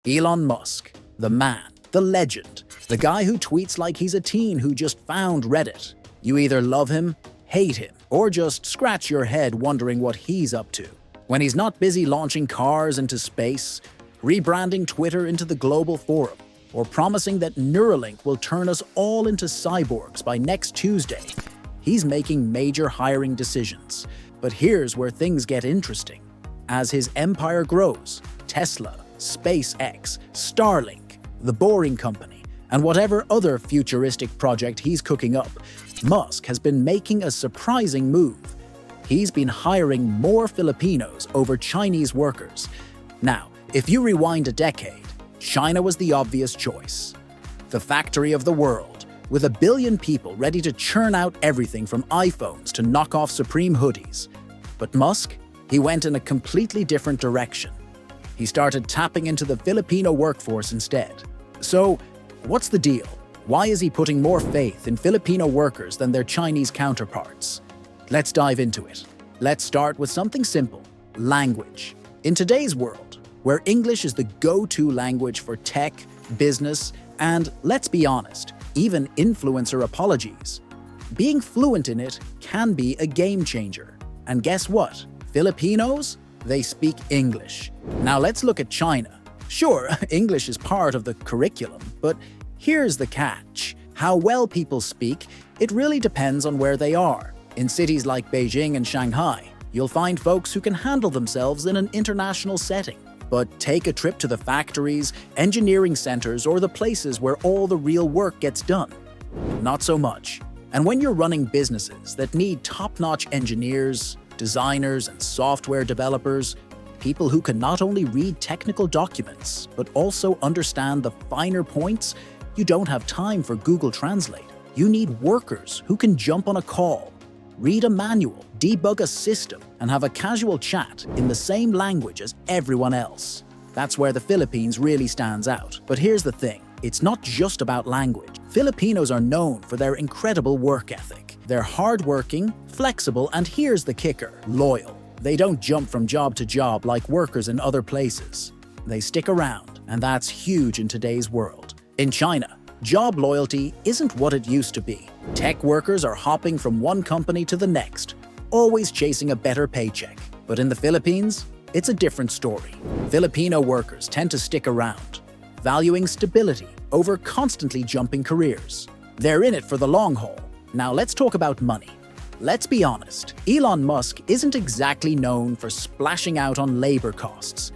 Elon Musk, the man, the legend, the guy who tweets like he's a teen who just found Reddit. You either love him, hate him, or just scratch your head wondering what he's up to. When he's not busy launching cars into space, rebranding Twitter into the global forum, or promising that Neuralink will turn us all into cyborgs by next Tuesday, he's making major hiring decisions. But here's where things get interesting. As his empire grows, Tesla, SpaceX, Starlink, the Boring Company, and whatever other futuristic project he's cooking up, Musk has been making a surprising move. He's been hiring more Filipinos over Chinese workers. Now, if you rewind a decade, China was the obvious choice. The factory of the world, with 1 billion people ready to churn out everything from iPhones to knockoff Supreme hoodies. But Musk, he went in a completely different direction. He started tapping into the Filipino workforce instead. So, what's the deal? Why is he putting more faith in Filipino workers than their Chinese counterparts? Let's dive into it. Let's start with something simple: language. In today's world, where English is the go-to language for tech, business, and, let's be honest, even influencer apologies, being fluent in it can be a game changer. And guess what? Filipinos, they speak English. Now let's look at China. Sure, English is part of the curriculum, but here's the catch. How well people speak, it really depends on where they are. In cities like Beijing and Shanghai, you'll find folks who can handle themselves in an international setting. But take a trip to the factories, engineering centers, or the places where all the real work gets done. Not so much. And when you're running businesses that need top-notch engineers, designers, and software developers, people who can not only read technical documents, but also understand the finer points, you don't have time for Google Translate. You need workers who can jump on a call, read a manual, debug a system, and have a casual chat in the same language as everyone else. That's where the Philippines really stands out. But here's the thing, it's not just about language. Filipinos are known for their incredible work ethic. They're hardworking, flexible, and here's the kicker, loyal. They don't jump from job to job like workers in other places. They stick around, and that's huge in today's world. In China, job loyalty isn't what it used to be. Tech workers are hopping from one company to the next, always chasing a better paycheck. But in the Philippines, it's a different story. Filipino workers tend to stick around, valuing stability over constantly jumping careers. They're in it for the long haul. Now let's talk about money. Let's be honest, Elon Musk isn't exactly known for splashing out on labor costs.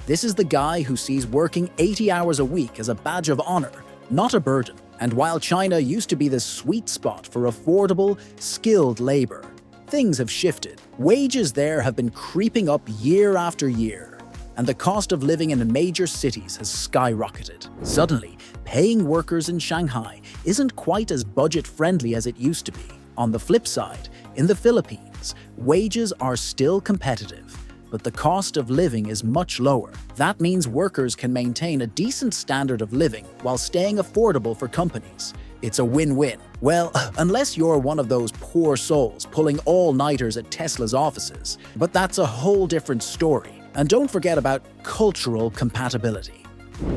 This is the guy who sees working 80 hours a week as a badge of honor, not a burden. And while China used to be the sweet spot for affordable, skilled labor, things have shifted. Wages there have been creeping up year after year, and the cost of living in major cities has skyrocketed. Suddenly, paying workers in Shanghai isn't quite as budget-friendly as it used to be. On the flip side, in the Philippines, wages are still competitive, but the cost of living is much lower. That means workers can maintain a decent standard of living while staying affordable for companies. It's a win-win. Well, unless you're one of those poor souls pulling all-nighters at Tesla's offices. But that's a whole different story. And don't forget about cultural compatibility.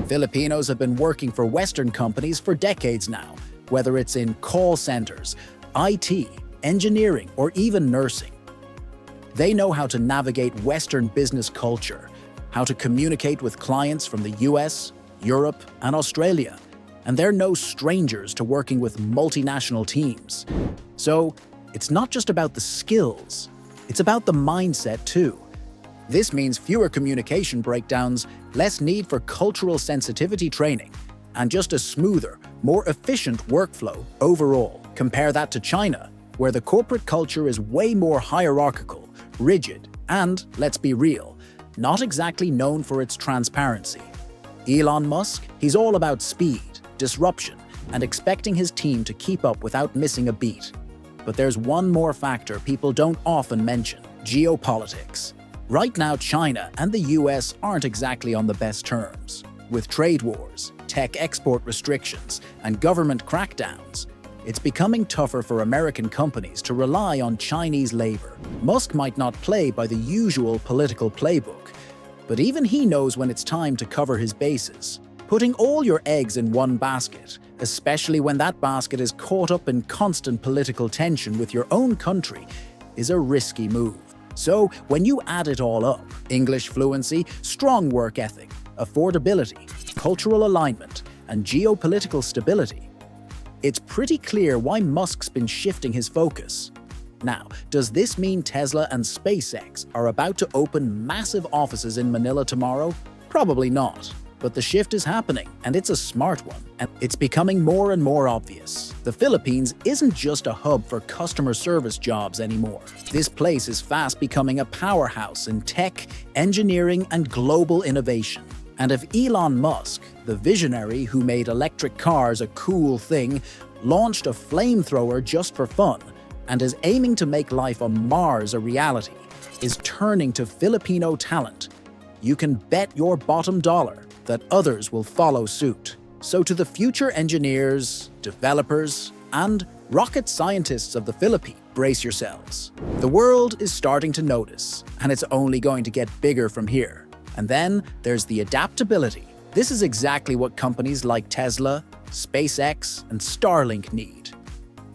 Filipinos have been working for Western companies for decades now, whether it's in call centers, IT, engineering, or even nursing. They know how to navigate Western business culture, how to communicate with clients from the US, Europe, and Australia, and they're no strangers to working with multinational teams. So, it's not just about the skills, it's about the mindset too. This means fewer communication breakdowns, less need for cultural sensitivity training, and just a smoother, more efficient workflow overall. Compare that to China, where the corporate culture is way more hierarchical, rigid, and, let's be real, not exactly known for its transparency. Elon Musk, he's all about speed, disruption, and expecting his team to keep up without missing a beat. But there's one more factor people don't often mention: geopolitics. Right now, China and the US aren't exactly on the best terms. With trade wars, tech export restrictions, and government crackdowns, it's becoming tougher for American companies to rely on Chinese labor. Musk might not play by the usual political playbook, But even he knows when it's time to cover his bases. Putting all your eggs in one basket, especially when that basket is caught up in constant political tension with your own country, is a risky move. So when you add it all up, English fluency, strong work ethic, affordability, cultural alignment, and geopolitical stability, it's pretty clear why Musk's been shifting his focus. Now, does this mean Tesla and SpaceX are about to open massive offices in Manila tomorrow? Probably not. But the shift is happening, and it's a smart one, and it's becoming more and more obvious. The Philippines isn't just a hub for customer service jobs anymore. This place is fast becoming a powerhouse in tech, engineering, and global innovation. And if Elon Musk, the visionary who made electric cars a cool thing, launched a flamethrower just for fun, and is aiming to make life on Mars a reality, is turning to Filipino talent, you can bet your bottom dollar that others will follow suit. So to the future engineers, developers, and rocket scientists of the Philippines, brace yourselves. The world is starting to notice, and it's only going to get bigger from here. And then there's the adaptability. This is exactly what companies like Tesla, SpaceX, and Starlink need.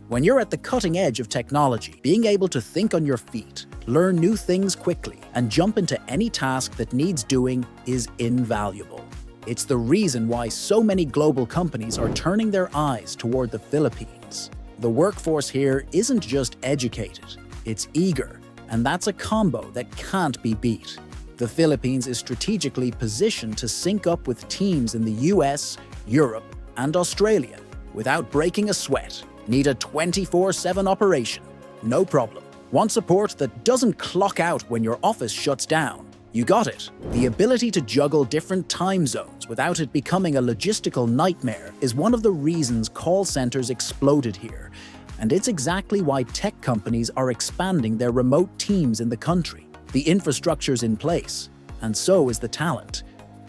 When you're at the cutting edge of technology, being able to think on your feet, learn new things quickly, and jump into any task that needs doing is invaluable. It's the reason why so many global companies are turning their eyes toward the Philippines. The workforce here isn't just educated, it's eager, and that's a combo that can't be beat. The Philippines is strategically positioned to sync up with teams in the US, Europe, and Australia without breaking a sweat. Need a 24/7 operation? No problem. Want support that doesn't clock out when your office shuts down? You got it. The ability to juggle different time zones without it becoming a logistical nightmare is one of the reasons call centers exploded here. And it's exactly why tech companies are expanding their remote teams in the country. The infrastructure's in place, and so is the talent.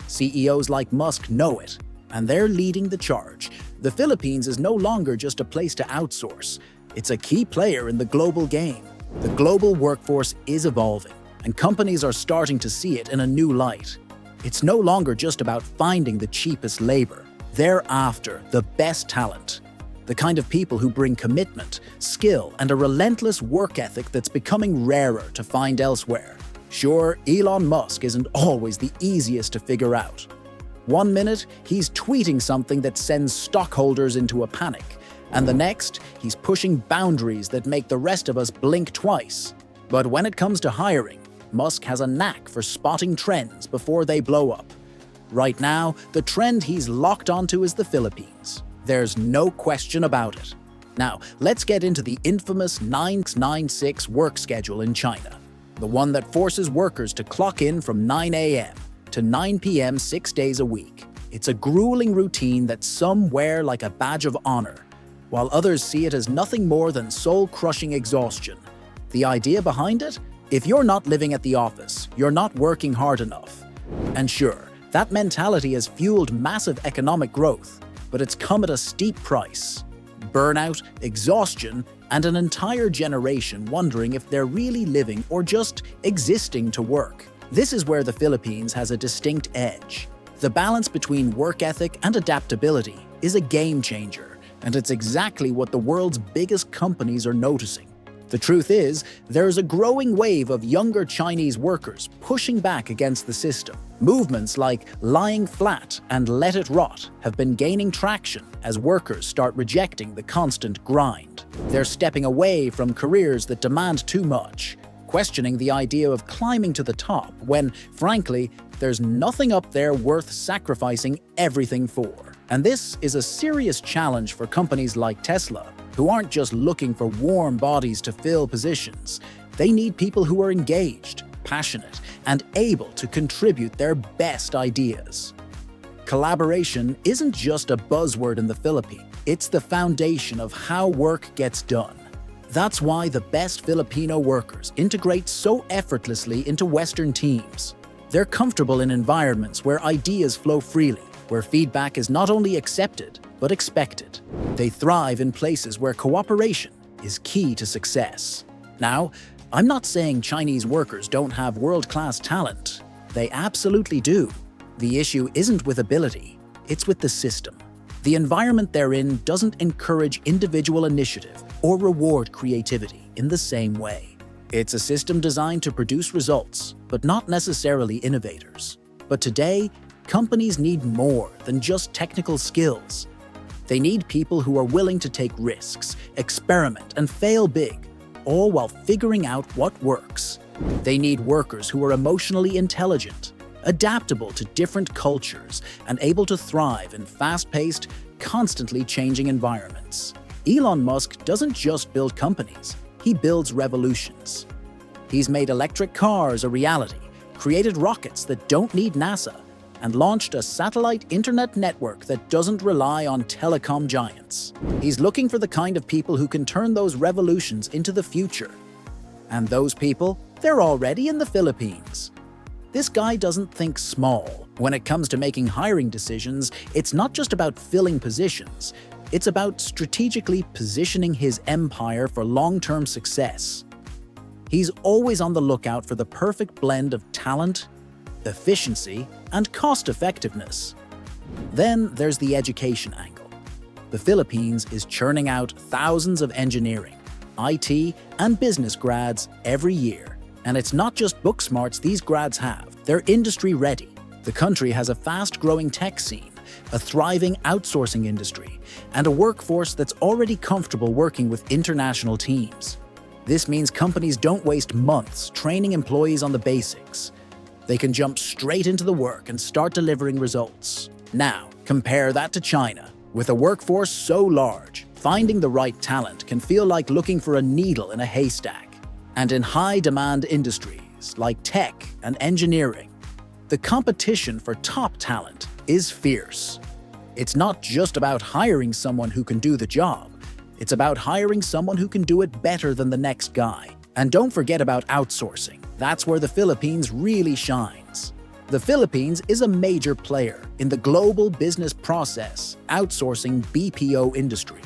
CEOs like Musk know it, and they're leading the charge. The Philippines is no longer just a place to outsource. It's a key player in the global game. The global workforce is evolving, and companies are starting to see it in a new light. It's no longer just about finding the cheapest labor. They're after the best talent, the kind of people who bring commitment, skill, and a relentless work ethic that's becoming rarer to find elsewhere. Sure, Elon Musk isn't always the easiest to figure out. One minute, he's tweeting something that sends stockholders into a panic, and the next, he's pushing boundaries that make the rest of us blink twice. But when it comes to hiring, Musk has a knack for spotting trends before they blow up. Right now, the trend he's locked onto is the Philippines. There's no question about it. Now, let's get into the infamous 996 work schedule in China, the one that forces workers to clock in from 9 a.m. to 9 p.m. 6 days a week. It's a grueling routine that some wear like a badge of honor, while others see it as nothing more than soul-crushing exhaustion. The idea behind it? If you're not living at the office, you're not working hard enough. And sure, that mentality has fueled massive economic growth, but it's come at a steep price. Burnout, exhaustion, and an entire generation wondering if they're really living or just existing to work. This is where the Philippines has a distinct edge. The balance between work ethic and adaptability is a game changer, and it's exactly what the world's biggest companies are noticing. The truth is, there's a growing wave of younger Chinese workers pushing back against the system. Movements like lying flat and let it rot have been gaining traction as workers start rejecting the constant grind. They're stepping away from careers that demand too much, questioning the idea of climbing to the top when, frankly, there's nothing up there worth sacrificing everything for. And this is a serious challenge for companies like Tesla, who aren't just looking for warm bodies to fill positions. They need people who are engaged, passionate, and able to contribute their best ideas. Collaboration isn't just a buzzword in the Philippines, it's the foundation of how work gets done. That's why the best Filipino workers integrate so effortlessly into Western teams. They're comfortable in environments where ideas flow freely, where feedback is not only accepted, but expected. They thrive in places where cooperation is key to success. Now, I'm not saying Chinese workers don't have world-class talent. They absolutely do. The issue isn't with ability, it's with the system. The environment they're in doesn't encourage individual initiative or reward creativity in the same way. It's a system designed to produce results, but not necessarily innovators. But today, companies need more than just technical skills. They need people who are willing to take risks, experiment, and fail big, all while figuring out what works. They need workers who are emotionally intelligent, adaptable to different cultures, and able to thrive in fast-paced, constantly changing environments. Elon Musk doesn't just build companies, he builds revolutions. He's made electric cars a reality, created rockets that don't need NASA, and launched a satellite internet network that doesn't rely on telecom giants. He's looking for the kind of people who can turn those revolutions into the future. And those people, they're already in the Philippines. This guy doesn't think small. When it comes to making hiring decisions, it's not just about filling positions. It's about strategically positioning his empire for long-term success. He's always on the lookout for the perfect blend of talent, efficiency, and cost-effectiveness. Then there's the education angle. The Philippines is churning out thousands of engineering, IT, and business grads every year. And it's not just book smarts these grads have, they're industry-ready. The country has a fast-growing tech scene, a thriving outsourcing industry, and a workforce that's already comfortable working with international teams. This means companies don't waste months training employees on the basics. They can jump straight into the work and start delivering results. Now, compare that to China. With a workforce so large, finding the right talent can feel like looking for a needle in a haystack. And in high-demand industries like tech and engineering, the competition for top talent is fierce. It's not just about hiring someone who can do the job. It's about hiring someone who can do it better than the next guy. And don't forget about outsourcing. That's where the Philippines really shines. The Philippines is a major player in the global business process outsourcing BPO industry.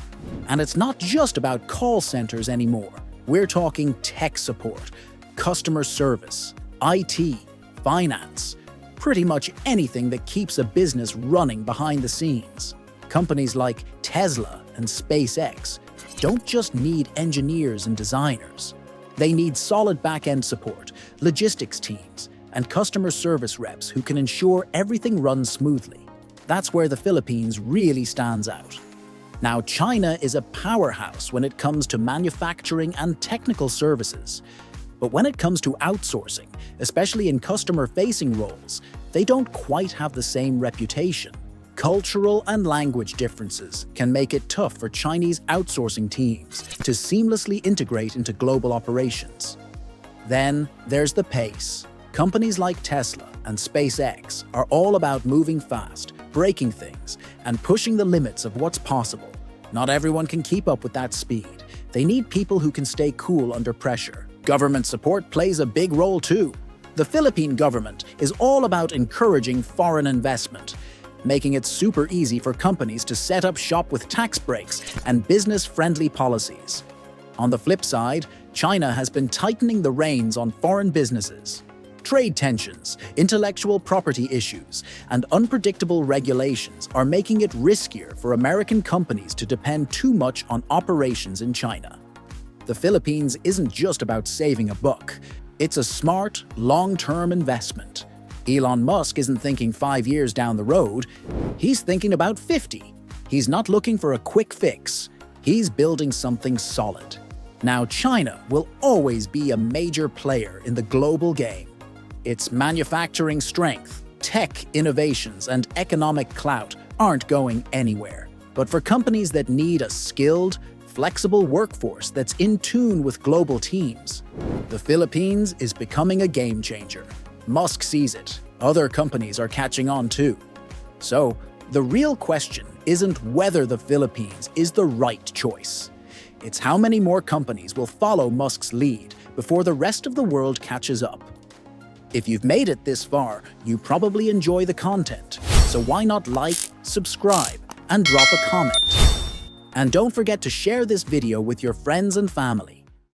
And it's not just about call centers anymore. We're talking tech support, customer service, IT, finance, pretty much anything that keeps a business running behind the scenes. Companies like Tesla and SpaceX don't just need engineers and designers. They need solid back-end support, logistics teams, and customer service reps who can ensure everything runs smoothly. That's where the Philippines really stands out. Now, China is a powerhouse when it comes to manufacturing and technical services. But when it comes to outsourcing, especially in customer-facing roles, they don't quite have the same reputation. Cultural and language differences can make it tough for Chinese outsourcing teams to seamlessly integrate into global operations. Then there's the pace. Companies like Tesla and SpaceX are all about moving fast, breaking things, and pushing the limits of what's possible. Not everyone can keep up with that speed. They need people who can stay cool under pressure. Government support plays a big role too. The Philippine government is all about encouraging foreign investment, making it super easy for companies to set up shop with tax breaks and business-friendly policies. On the flip side, China has been tightening the reins on foreign businesses. Trade tensions, intellectual property issues, and unpredictable regulations are making it riskier for American companies to depend too much on operations in China. The Philippines isn't just about saving a buck. It's a smart, long-term investment. Elon Musk isn't thinking 5 years down the road. He's thinking about 50. He's not looking for a quick fix. He's building something solid. Now, China will always be a major player in the global game. Its manufacturing strength, tech innovations, and economic clout aren't going anywhere. But for companies that need a skilled, flexible workforce that's in tune with global teams, the Philippines is becoming a game changer. Musk sees it. Other companies are catching on too. So, the real question isn't whether the Philippines is the right choice. It's how many more companies will follow Musk's lead before the rest of the world catches up. If you've made it this far, you probably enjoy the content. So why not like, subscribe, and drop a comment? And don't forget to share this video with your friends and family.